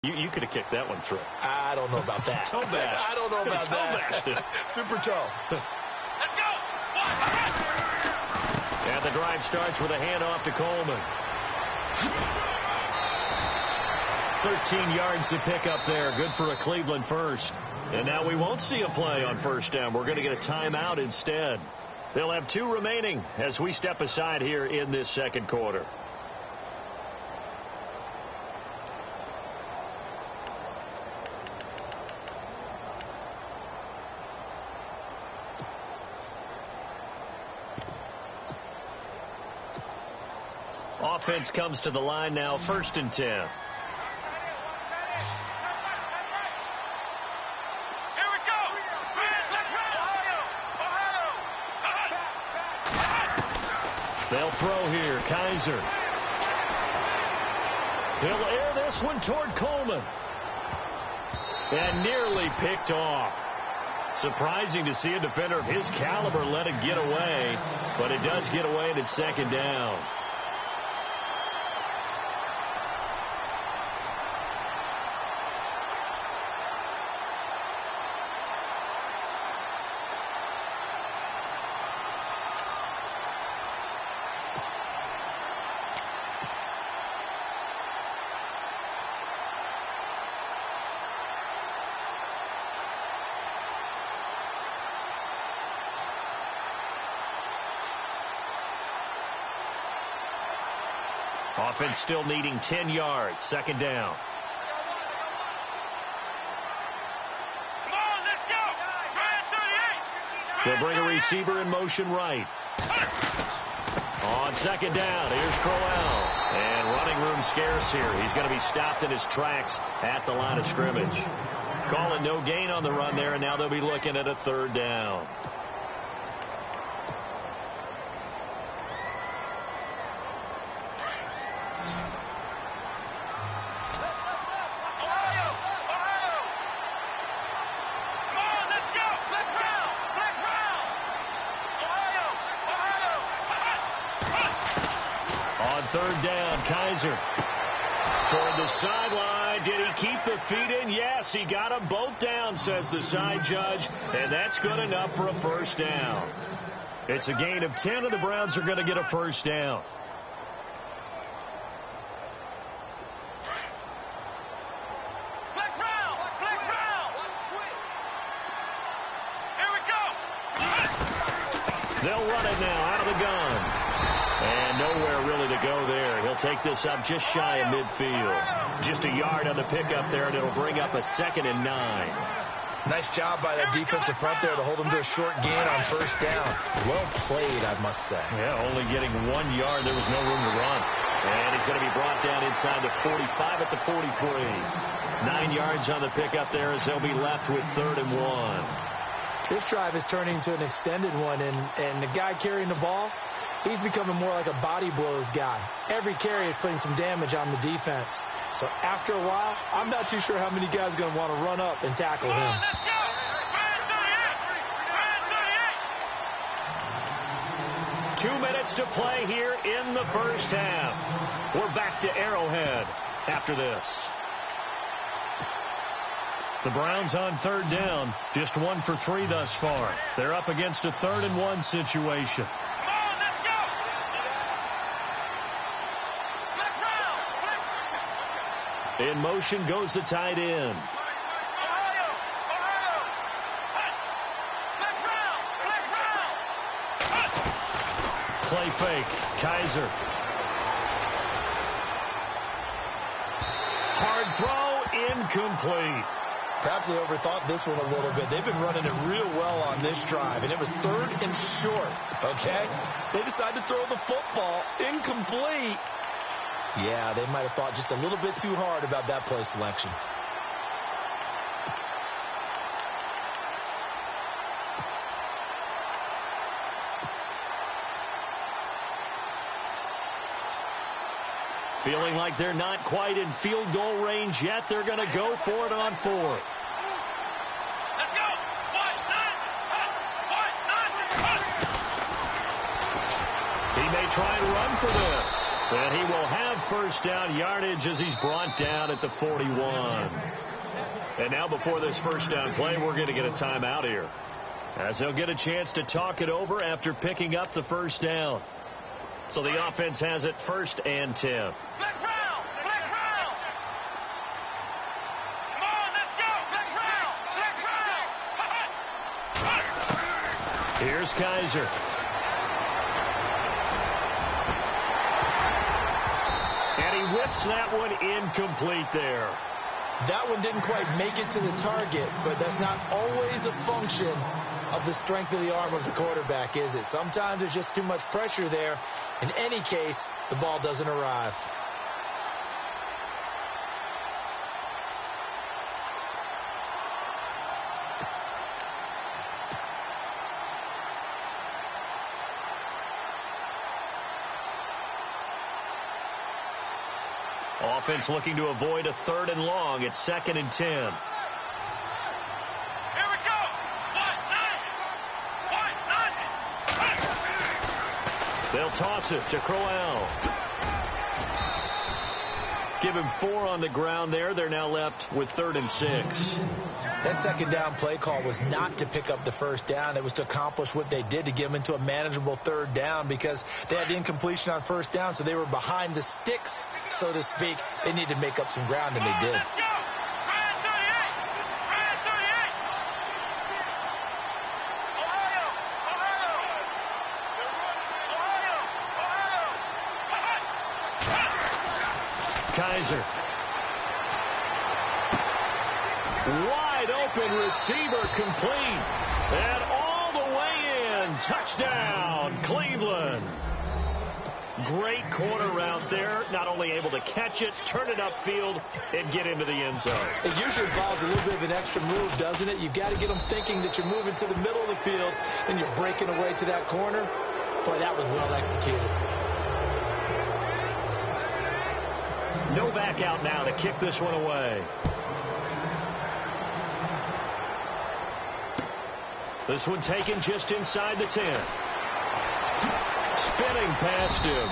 You could have kicked that one through. I don't know about that. Toe bash. I don't know about that. Super toe. Let's go. And the drive starts with a handoff to Coleman. 13 yards to pick up there. Good for a Cleveland first. And now we won't see a play on first down. We're going to get a timeout instead. They'll have 2 remaining as we step aside here in this second quarter. Offense comes to the line now, 1st and 10. Here we go. They'll throw here. Kaiser. He'll air this one toward Coleman. And nearly picked off. Surprising to see a defender of his caliber let it get away, but it does get away and it's 2nd down. Offense still needing 10 yards. 2nd down. Come on, let's go. They'll bring a receiver in motion right. On 2nd down, here's Crowell. And running room scarce here. He's going to be stopped in his tracks at the line of scrimmage. Calling no gain on the run there, and now they'll be looking at a 3rd down. On 3rd down, Kaiser. Toward the sideline. Did he keep the feet in? Yes, he got them both down, says the side judge. And that's good enough for a 1st down. It's a gain of 10, and the Browns are going to get a 1st down. They'll run it now out of the gun. And nowhere really to go there. He'll take this up just shy of midfield. Just a yard on the pickup there, and it'll bring up a 2nd and 9. Nice job by that defensive front there to hold him to a short gain on 1st down. Well played, I must say. Yeah, only getting 1 yard. There was no room to run. And he's going to be brought down inside the 45 at the 43. 9 yards on the pickup there as they'll be left with 3rd and 1. This drive is turning into an extended one, and the guy carrying the ball, he's becoming more like a body blows guy. Every carry is putting some damage on the defense. So after a while, I'm not too sure how many guys are going to want to run up and tackle him. 2 minutes to play here in the 1st half. We're back to Arrowhead after this. The Browns on 3rd down, just 1 for 3 thus far. They're up against a 3rd and 1 situation. In motion goes the tight end. Play fake. Kaiser. Hard throw, incomplete. Perhaps they overthought this one a little bit. They've been running it real well on this drive, and it was 3rd and short, okay? They decided to throw the football incomplete. Yeah, they might have thought just a little bit too hard about that play selection. Feeling like they're not quite in field goal range yet. They're going to go for it on 4th. Let's go. He may try and run for this. And he will have first down yardage as he's brought down at the 41. And now before this first down play, we're going to get a timeout here, as he'll get a chance to talk it over after picking up the first down. So the offense has it 1st and 10. Black round! Black round! Come on, let's go! Black round! Black round! Here's Kaiser. And he whips that one incomplete there. That one didn't quite make it to the target, but that's not always a function of the strength of the arm of the quarterback, is it? Sometimes there's just too much pressure there. In any case, the ball doesn't arrive. Offense looking to avoid a 3rd and long. It's 2nd and 10. Here we go! 1-9! They'll toss it to Crowell. Give him 4 on the ground there. They're now left with 3rd and 6. That second down play call was not to pick up the first down. It was to accomplish what they did, to get them into a manageable 3rd down, because they had the incompletion on first down, so they were behind the sticks, so to speak. They needed to make up some ground, and they did. Let's go! Ryan 38! Ryan 38! Ohio! Ohio! Ohio! Ohio! Kaiser. Wide open receiver, complete. And all the way in. Touchdown, Cleveland. Great corner route there. Not only able to catch it, turn it upfield, and get into the end zone. It usually involves a little bit of an extra move, doesn't it? You've got to get them thinking that you're moving to the middle of the field, and you're breaking away to that corner. Boy, that was well executed. No back out now to kick this one away. This one taken just inside the 10. Spinning past him.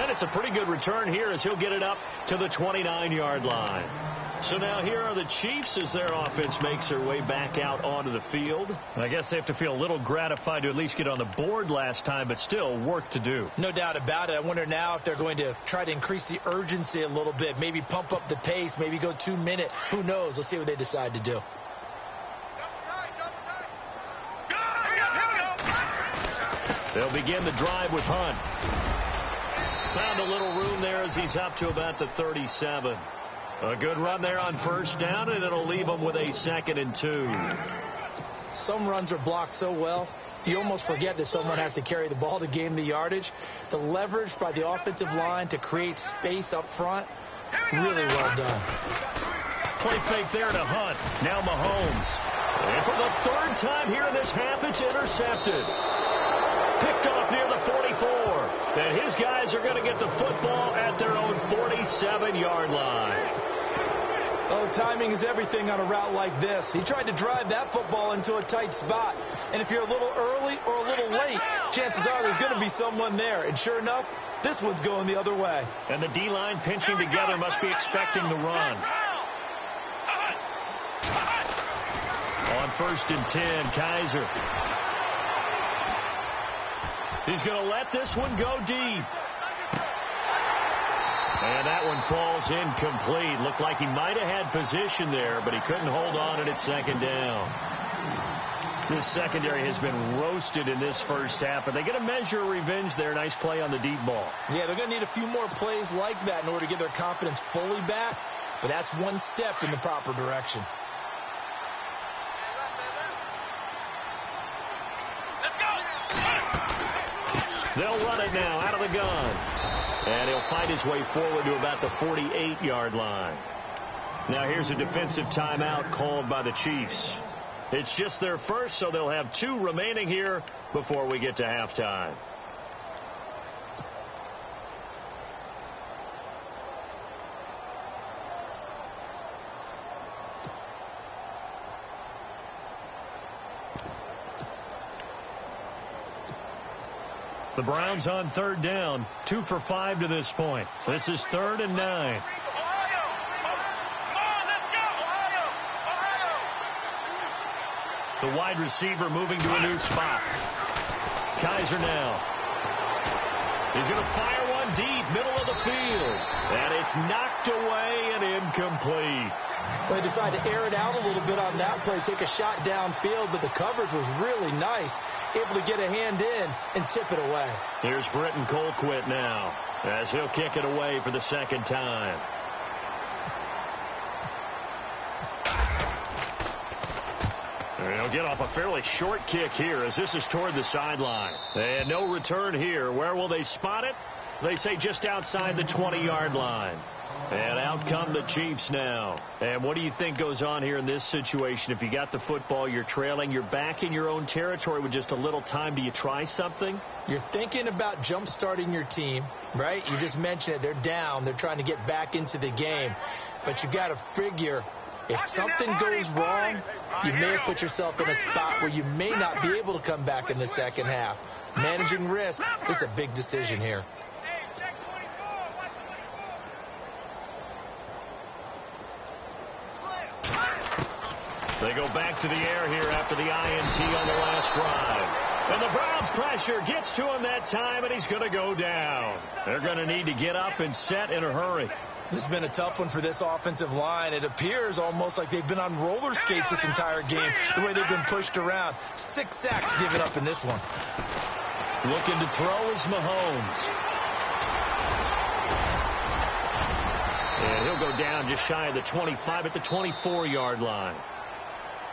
And it's a pretty good return here as he'll get it up to the 29-yard line. So now here are the Chiefs as their offense makes their way back out onto the field. I guess they have to feel a little gratified to at least get on the board last time, but still work to do. No doubt about it. I wonder now if they're going to try to increase the urgency a little bit, maybe pump up the pace, maybe go 2 minute. Who knows? Let's see what they decide to do. They'll begin the drive with Hunt. Found a little room there as he's up to about the 37. A good run there on first down, and it'll leave him with a 2nd and 2. Some runs are blocked so well, you almost forget that someone has to carry the ball to gain the yardage. The leverage by the offensive line to create space up front, really well done. Play fake there to Hunt. Now Mahomes. And for the 3rd time here in this half, it's intercepted. Picked off near the 44. And his guys are going to get the football at their own 47-yard line. Oh, timing is everything on a route like this. He tried to drive that football into a tight spot. And if you're a little early or a little late, chances are there's going to be someone there. And sure enough, this one's going the other way. And the D-line pinching together must be expecting the run. On 1st and 10, Kaiser. He's going to let this one go deep. And that one falls incomplete. Looked like he might have had position there, but he couldn't hold on and it's 2nd down. This secondary has been roasted in this first half, but they get a measure of revenge there. Nice play on the deep ball. Yeah, they're going to need a few more plays like that in order to get their confidence fully back, but that's one step in the proper direction. They'll run it now out of the gun. And he'll fight his way forward to about the 48-yard line. Now here's a defensive timeout called by the Chiefs. It's just their first, so they'll have 2 remaining here before we get to halftime. The Browns on third down, 2 for 5 to this point. This is 3rd and 9. The wide receiver moving to a new spot. Kizer now. He's going to fire one deep, middle of the field. And it's knocked away and incomplete. They decided to air it out a little bit on that play, take a shot downfield, but the coverage was really nice, able to get a hand in and tip it away. Here's Britton Colquitt now, as he'll kick it away for the second time. He'll get off a fairly short kick here as this is toward the sideline. And no return here. Where will they spot it? They say just outside the 20-yard line. And out come the Chiefs now. And what do you think goes on here in this situation? If you got the football, you're trailing, you're back in your own territory with just a little time. Do you try something? You're thinking about jump-starting your team, right? You just mentioned it. They're down. They're trying to get back into the game. But you got to figure if something goes wrong, you may have put yourself in a spot where you may not be able to come back in the second half. Managing risk is a big decision here. They go back to the air here after the INT on the last drive. And the Browns pressure gets to him that time, and he's going to go down. They're going to need to get up and set in a hurry. This has been a tough one for this offensive line. It appears almost like they've been on roller skates this entire game, the way they've been pushed around. 6 sacks given up in this one. Looking to throw is Mahomes. And he'll go down just shy of the 25 at the 24-yard line.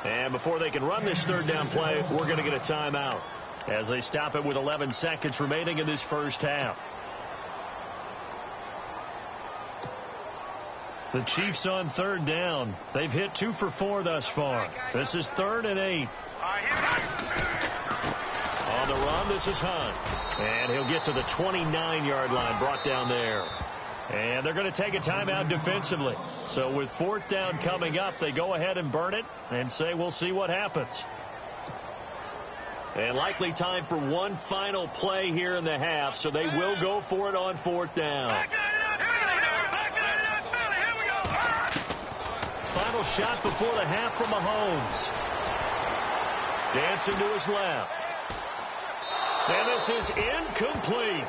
And before they can run this third down play, we're going to get a timeout as they stop it with 11 seconds remaining in this first half. The Chiefs on third down. They've hit 2 for 4 thus far. This is 3rd and 8. On the run, this is Hunt. And he'll get to the 29-yard line, brought down there. And they're going to take a timeout defensively. So with 4th down coming up, they go ahead and burn it and say we'll see what happens. And likely time for one final play here in the half, so they will go for it on 4th down. Final shot before the half from Mahomes. Dancing to his left. And this is incomplete.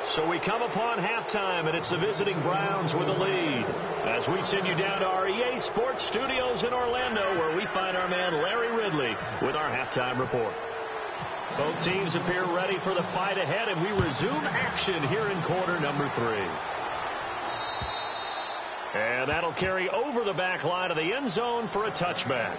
So we come upon halftime, and it's the visiting Browns with the lead. As we send you down to our EA Sports Studios in Orlando, where we find our man Larry Ridley with our halftime report. Both teams appear ready for the fight ahead, and we resume action here in quarter number 3. And that'll carry over the back line of the end zone for a touchback.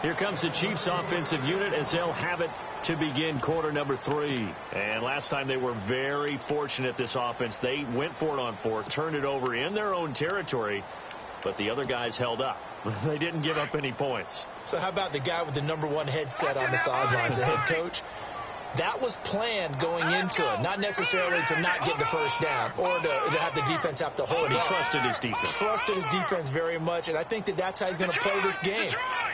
Here comes the Chiefs offensive unit as they'll have it to begin quarter number 3. And last time they were very fortunate, this offense. They went for it on 4th, turned it over in their own territory, but the other guys held up. They didn't give up any points. So how about the guy with the #1 headset on the sidelines, the head coach? That was planned going into it, not necessarily to not get the first down or to have the defense have to hold it. He trusted his defense. Trusted his defense very much, and I think that's how he's going to play this game.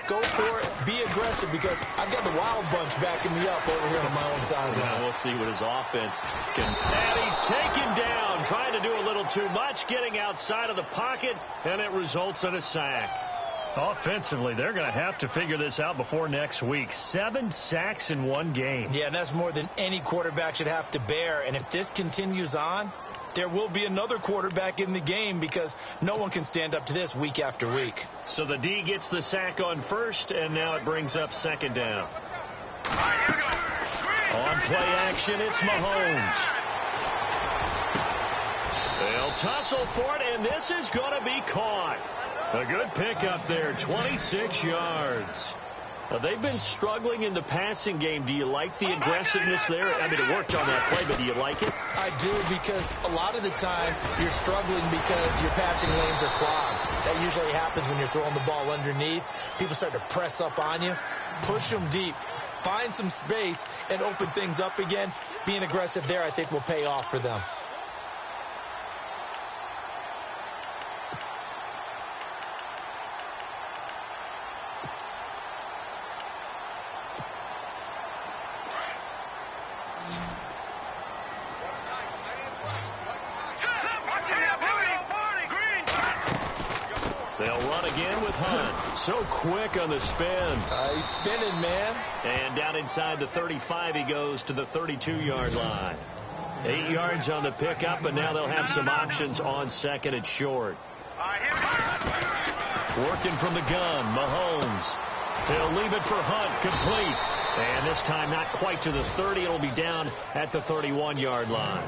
Go for it, be aggressive, because I've got the Wild Bunch backing me up over here on my own side. Now we'll see what his offense can. And he's taken down, trying to do a little too much, getting outside of the pocket, and it results in a sack. Offensively, they're going to have to figure this out before next week. 7 sacks in one game. Yeah, and that's more than any quarterback should have to bear. And if this continues on, there will be another quarterback in the game because no one can stand up to this week after week. So the D gets the sack on 1st, and now it brings up 2nd down. On play action, it's Mahomes. They'll tussle for it, and this is going to be caught. A good pickup there, 26 yards. They've been struggling in the passing game. Do you like the aggressiveness there? I mean, it worked on that play, but do you like it? I do, because a lot of the time you're struggling because your passing lanes are clogged. That usually happens when you're throwing the ball underneath. People start to press up on you. Push them deep. Find some space and open things up again. Being aggressive there, I think, will pay off for them. run again with Hunt. So quick on the spin. He's spinning, man. And down inside the 35, he goes to the 32-yard line. 8 yards on the pickup, and now they'll have some options on second and short. Working from the gun, Mahomes. He'll leave it for Hunt, complete. And this time not quite to the 30. It'll be down at the 31-yard line.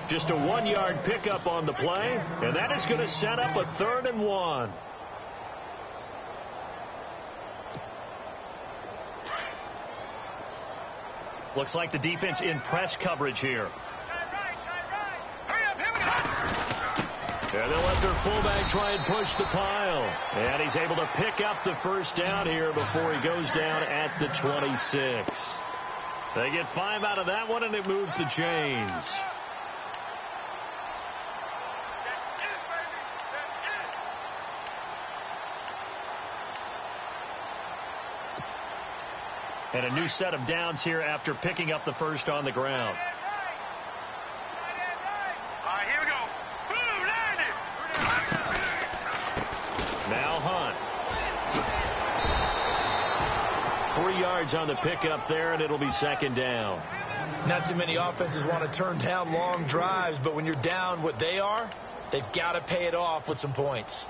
Just a 1-yard pickup on the play, and that is going to set up a 3rd and 1. Looks like the defense in press coverage here. And they'll let their fullback try and push the pile. And he's able to pick up the first down here before he goes down at the 26. They get 5 out of that one, and it moves the chains. And a new set of downs here after picking up the first on the ground. Here we go. Boom, landed. Now Hunt. 3 yards on the pickup there, and it'll be 2nd down. Not too many offenses want to turn down long drives, but when you're down what they are, they've got to pay it off with some points.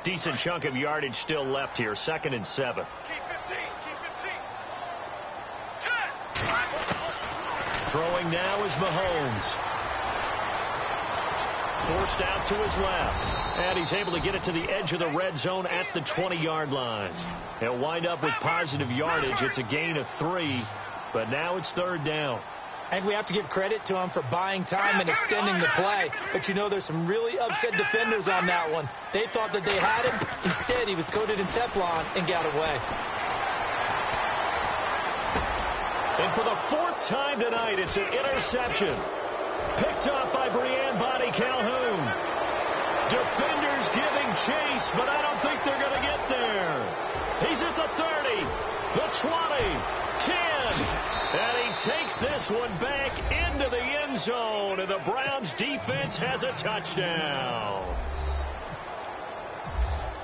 Decent chunk of yardage still left here. 2nd and 7. Keep 15. Keep 15. 10. Throwing now is Mahomes. Forced out to his left. And he's able to get it to the edge of the red zone at the 20-yard line. He'll wind up with positive yardage. It's a gain of 3, but now it's 3rd down. I think we have to give credit to him for buying time and extending the play. But, you know, there's some really upset defenders on that one. They thought that they had him. Instead, he was coated in Teflon and got away. And for the 4th time tonight, it's an interception. Picked up by Breanne Bonnie Calhoun. Defenders giving chase, but I don't think they're going to get there. He's at the 30, the 20, 10. And he takes this one back into the end zone, and the Browns defense has a touchdown.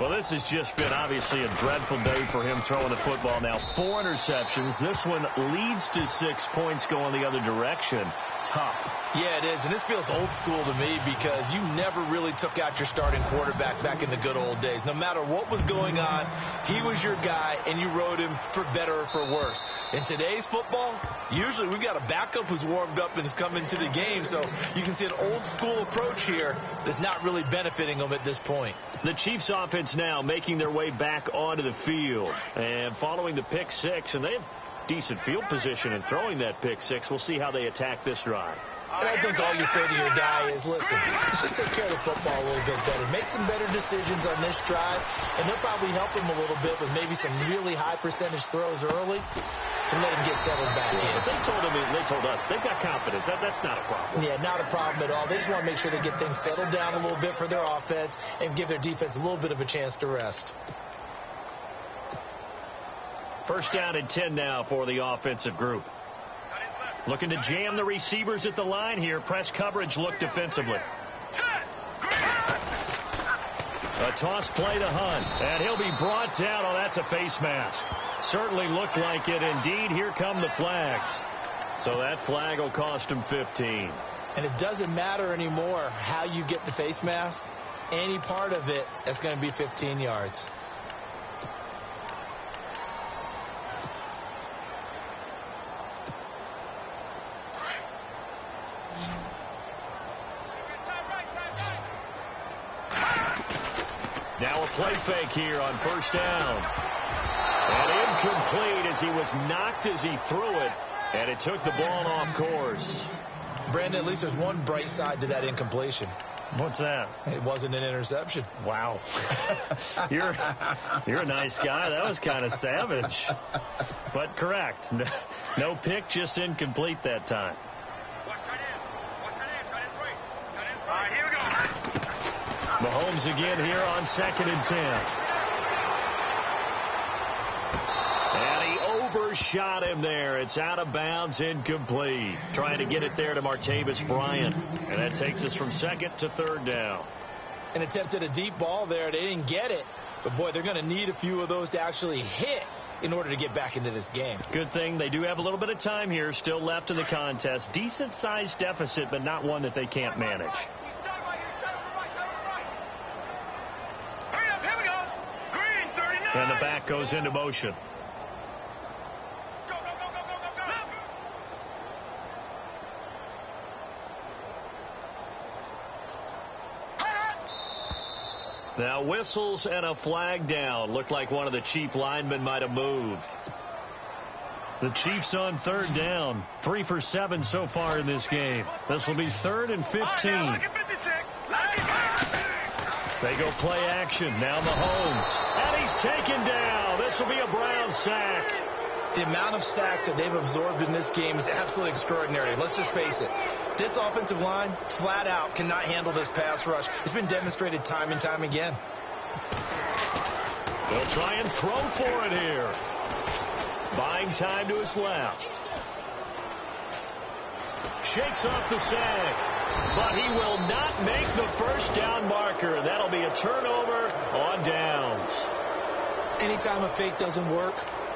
Well, this has just been obviously a dreadful day for him throwing the football. Now 4 interceptions. This one leads to 6 points going the other direction. Tough. Yeah, it is, and this feels old school to me because you never really took out your starting quarterback back in the good old days. No matter what was going on, he was your guy, and you rode him for better or for worse. In today's football, usually we've got a backup who's warmed up and has come into the game, so you can see an old school approach here that's not really benefiting them at this point. The Chiefs offense now making their way back onto the field, and following the pick 6, and they have decent field position in throwing that pick 6. We'll see how they attack this drive. And I think all you say to your guy is, listen, let's just take care of the football a little bit better. Make some better decisions on this drive, and they'll probably help him a little bit with maybe some really high percentage throws early to let him get settled back in. But they told us they've got confidence. That's not a problem. Yeah, not a problem at all. They just want to make sure they get things settled down a little bit for their offense and give their defense a little bit of a chance to rest. 1st down and 10 now for the offensive group. Looking to jam the receivers at the line here. Press coverage look defensively. A toss play to Hunt, and he'll be brought down. Oh, that's a face mask. Certainly looked like it. Indeed, here come the flags. So that flag will cost him 15. And it doesn't matter anymore how you get the face mask. Any part of it, that's going to be 15 yards. Now a play fake here on 1st down. And incomplete as he was knocked as he threw it. And it took the ball off course. Brandon, at least there's one bright side to that incompletion. What's that? It wasn't an interception. Wow. You're a nice guy. That was kind of savage. But correct. No pick, just incomplete that time. Here we go. Mahomes again here on 2nd and 10. And he overshot him there. It's out of bounds, incomplete. Trying to get it there to Martavis Bryant. And that takes us from second to third down. And attempted a deep ball there. They didn't get it. But, boy, they're going to need a few of those to actually hit in order to get back into this game. Good thing they do have a little bit of time here still left in the contest. Decent-sized deficit, but not one that they can't manage. And the back goes into motion. Now whistles and a flag down. Looked like one of the Chief linemen might have moved. The Chiefs on third down. 3 for 7 so far in this game. This will be 3rd and 15. They go play action. Now Mahomes. And he's taken down. This will be a Brown sack. The amount of sacks that they've absorbed in this game is absolutely extraordinary. Let's just face it. This offensive line, flat out, cannot handle this pass rush. It's been demonstrated time and time again. They'll try and throw for it here. Buying time to his left. Shakes off the sack. But he will not make the first down marker. That'll be a turnover on downs. Anytime a fake doesn't work,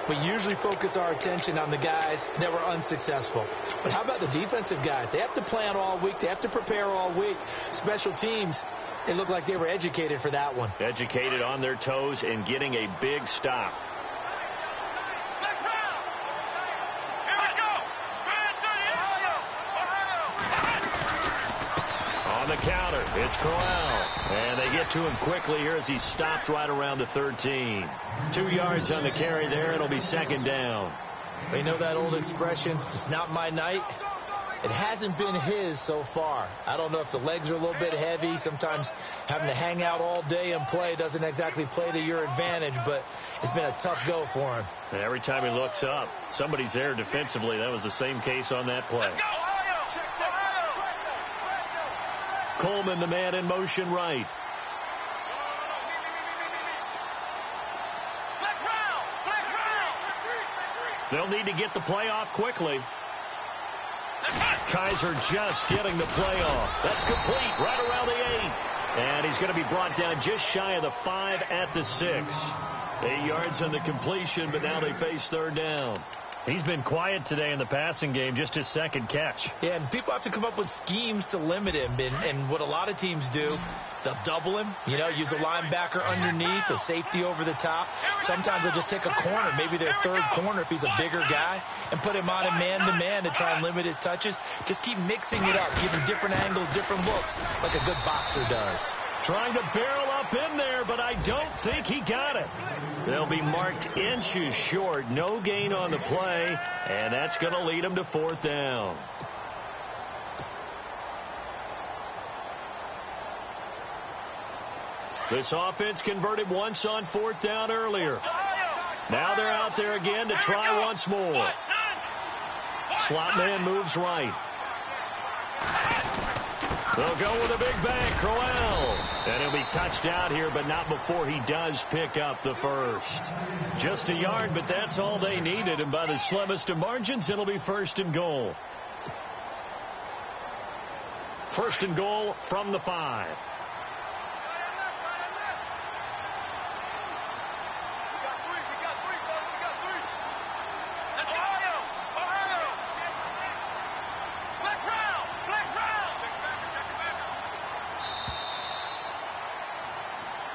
we usually focus our attention on the guys that were unsuccessful. But how about the defensive guys? They have to plan all week. They have to prepare all week. Special teams, it looked like they were educated for that one. Educated on their toes and getting a big stop. On the counter, it's Crowell. And they get to him quickly here as he's stopped right around the 13. 2 yards on the carry there. It'll be 2nd down. They know that old expression, it's not my night. It hasn't been his so far. I don't know if the legs are a little bit heavy. Sometimes having to hang out all day and play doesn't exactly play to your advantage, but it's been a tough go for him. And every time he looks up, somebody's there defensively. That was the same case on that play. Coleman, the man in motion right. They'll need to get the play off quickly. Kaiser just getting the play off. That's complete right around the 8. And he's going to be brought down just shy of the 5 at the 6. 8 yards on the completion, but now they face 3rd down. He's been quiet today in the passing game, just his 2nd catch. Yeah, and people have to come up with schemes to limit him. And what a lot of teams do, they'll double him, use a linebacker underneath, a safety over the top. Sometimes they'll just take a corner, maybe their 3rd corner if he's a bigger guy, and put him on a man-to-man to try and limit his touches. Just keep mixing it up, giving different angles, different looks, like a good boxer does. Trying to barrel up in there, but I don't think he got it. They'll be marked inches short. No gain on the play, and that's going to lead them to 4th down. This offense converted once on 4th down earlier. Now they're out there again to try once more. Slot man moves right. They'll go with a big bang, Crowell. And he'll be touched out here, but not before he does pick up the first. Just a yard, but that's all they needed. And by the slimmest of margins, it'll be 1st and goal. 1st and goal from the 5.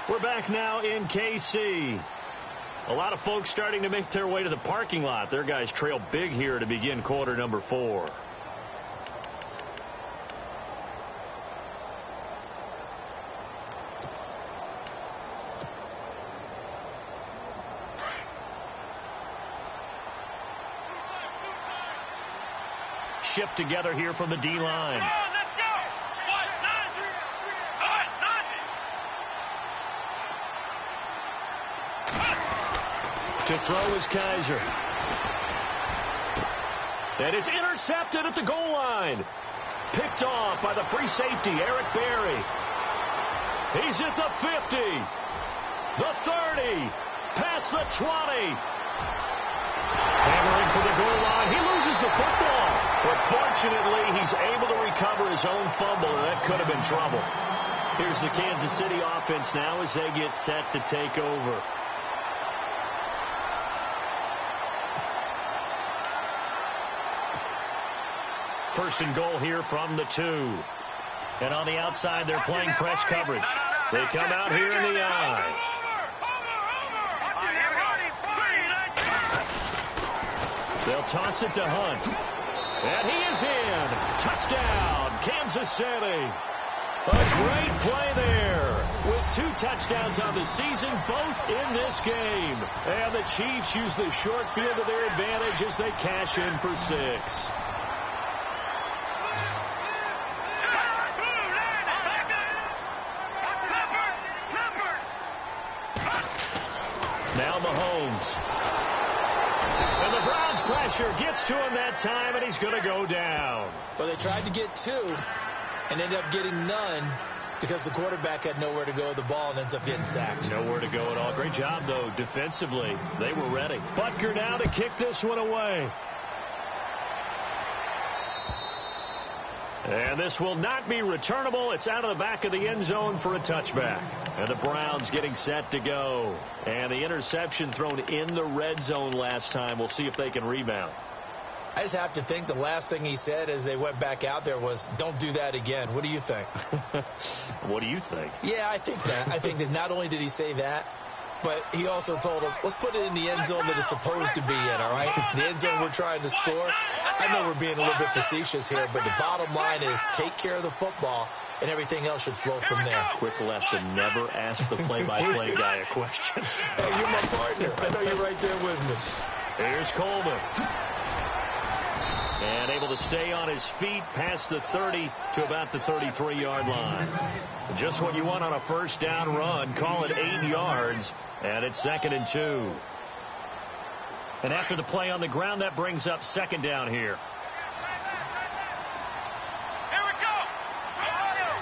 We're back now in KC. A lot of folks starting to make their way to the parking lot. Their guys trail big here to begin quarter number 4. Shift together here from the D-line. To throw is Kaiser. And it's intercepted at the goal line. Picked off by the free safety, Eric Berry. He's at the 50. The 30. Past the 20. Hammering for the goal line. He loses the football. But fortunately, he's able to recover his own fumble, and that could have been trouble. Here's the Kansas City offense now as they get set to take over. First and goal here from the 2. And on the outside, they're playing press coverage. They come out here in the eye. They'll toss it to Hunt. And he is in. Touchdown, Kansas City. A great play there. With 2 touchdowns on the season, both in this game. And the Chiefs use the short field to their advantage as they cash in for 6. Now Mahomes. And the Browns pressure gets to him that time, and he's going to go down. Well, they tried to get 2 and ended up getting none because the quarterback had nowhere to go with the ball and ends up getting sacked. Nowhere to go at all. Great job, though, defensively. They were ready. Butker now to kick this one away. And this will not be returnable. It's out of the back of the end zone for a touchback. And the Browns getting set to go. And the interception thrown in the red zone last time. We'll see if they can rebound. I just have to think the last thing he said as they went back out there was, don't do that again. What do you think? What do you think? Yeah, I think that. I think that not only did he say that, but he also told him, let's put it in the end zone that it's supposed to be in, all right? The end zone we're trying to score. I know we're being a little bit facetious here, but the bottom line is take care of the football, and everything else should flow from there. Quick lesson, never ask the play-by-play guy a question. Hey, you're my partner. I know you're right there with me. Here's Coleman. And able to stay on his feet past the 30 to about the 33-yard line. Just what you want on a first down run. Call it 8 yards. And it's 2nd and 2. And after the play on the ground, that brings up 2nd down here. Here we go. Ohio.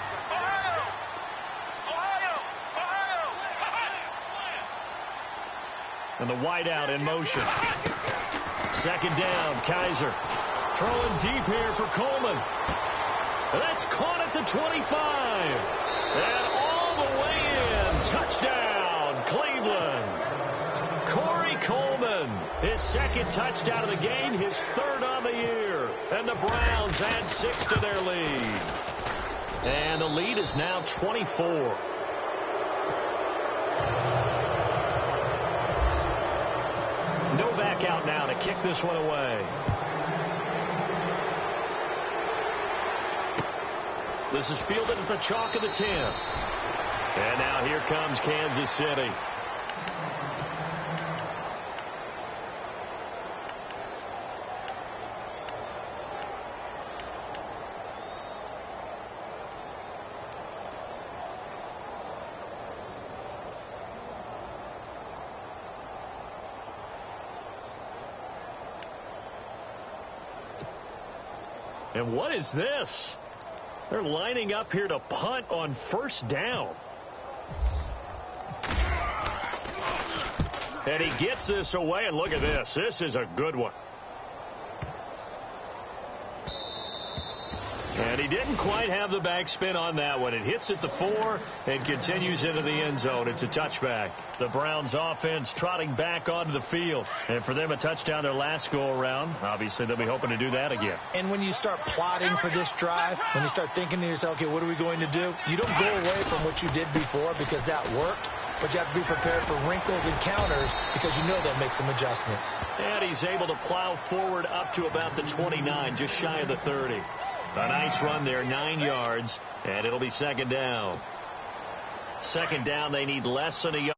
And the wideout in motion. 2nd down, Kaiser. Throwing deep here for Coleman. That's caught at the 25. And all the way in. Touchdown, Cleveland. Corey Coleman, his 2nd touchdown of the game, his 3rd on the year. And the Browns add 6 to their lead. And the lead is now 24. Novak out now to kick this one away. This is fielded at the chalk of the 10. And now here comes Kansas City. And what is this? They're lining up here to punt on 1st down. And he gets this away, and look at this. This is a good one. And he didn't quite have the backspin on that one. It hits at the 4 and continues into the end zone. It's a touchback. The Browns offense trotting back onto the field. And for them, a touchdown their last go-around. Obviously, they'll be hoping to do that again. And when you start plotting for this drive, when you start thinking to yourself, okay, what are we going to do? You don't go away from what you did before because that worked. But you have to be prepared for wrinkles and counters because you know they'll make some adjustments. And he's able to plow forward up to about the 29, just shy of the 30. A nice run there, 9 yards, and it'll be 2nd down. 2nd down, they need less than a yard.